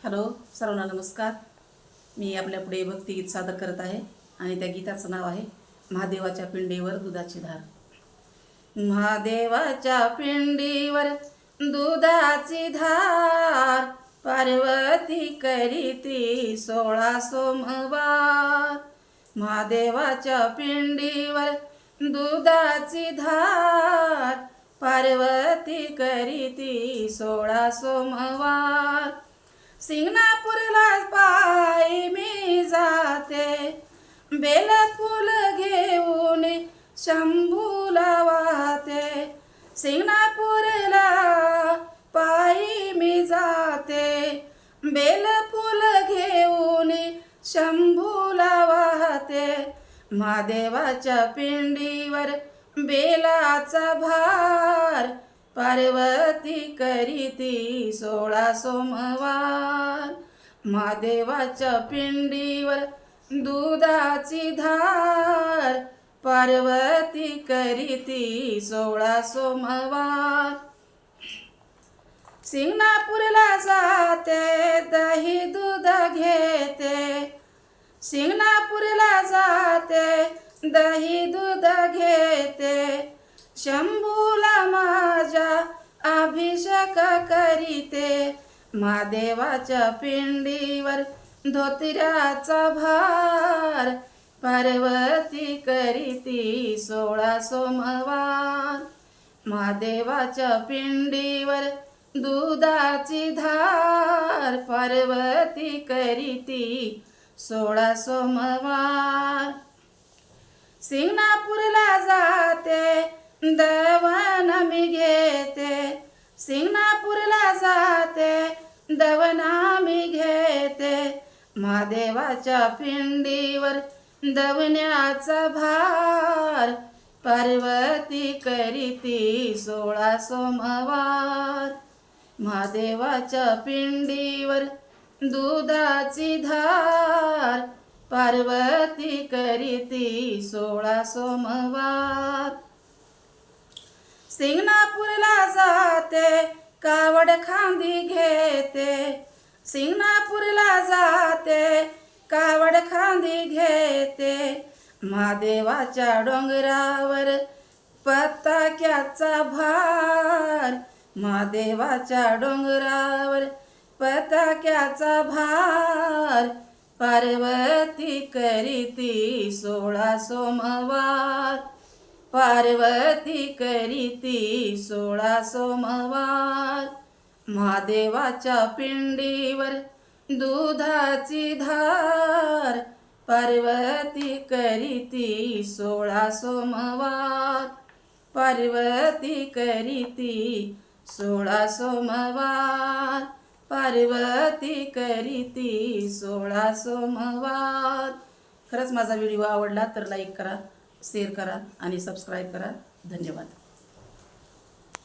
Hello सर्वांना नमस्कार. मी आपल्यापुढे भक्तिगीत सादर करत आहे आणि त्या गीताचं नाव आहे महादेवाच्या पिंडीवर दुधाची धार. महादेवाच्या पिंडीवर दुधाची धार, पार्वती करीती 16 सोमवार. महादेवाच्या पिंडीवर दुधाची धार, पार्वती करीती 16 सोमवार. सिंगणापूरला पायी मी जाते, बेलफूल घेऊन शंभूला वाहते. सिंगणापूरला पायी मी जाते, बेलफूल घेऊन शंभूला वाहते. महादेवाच्या पिंडीवर बेलाचा भार, पार्वती करीती 16 सोमवार. महादेवाच्या पिंडीवर दुधाची धार, पार्वती करीती 16 सोमवार. सिंगणापूरला जाते, दही दूध घेते. सिंगणापूरला जाते, दही दूध घेते. शंभूला माझ्या अभिषेक करीते. महादेवाच्या पिंडीवर धोत्र्याचा भार, पार्वती करीती 16 सोमवार. महादेवाच्या पिंडीवर दुधाची धार, पार्वती करीती 16 सोमवार. सिंगणापूरला जाते, दवन मी घेते. सिंगणापूरला जाते, दवना मी घेते. महादेवाच्या पिंडीवर दवण्याचा भार, पार्वती करीती 16 सोमवार. महादेवाच्या पिंडीवर दुधाची धार, पार्वती करीती 16 सोमवार. सिंगणापूरला जाते, कावड खांदी घेते. सिंगणापूरला जाते, कावड खांदी घेते. महादेवाच्या डोंगरावर पताक्याचा भार, महादेवाच्या डोंगरावर पताक्याचा भार, पार्वती करीती 16 सोमवार. पार्वती करीती 16 सोमवार. महादेवाच्या पिंडीवर दुधाची धार, पार्वती करीती 16 सोमवार. पार्वती करीती 16 सोमवार. पार्वती करीती 16 सोमवार. खरंच माझा व्हिडिओ आवडला तर लाईक करा, शेअर करा आणि सबस्क्राईब करा. धन्यवाद.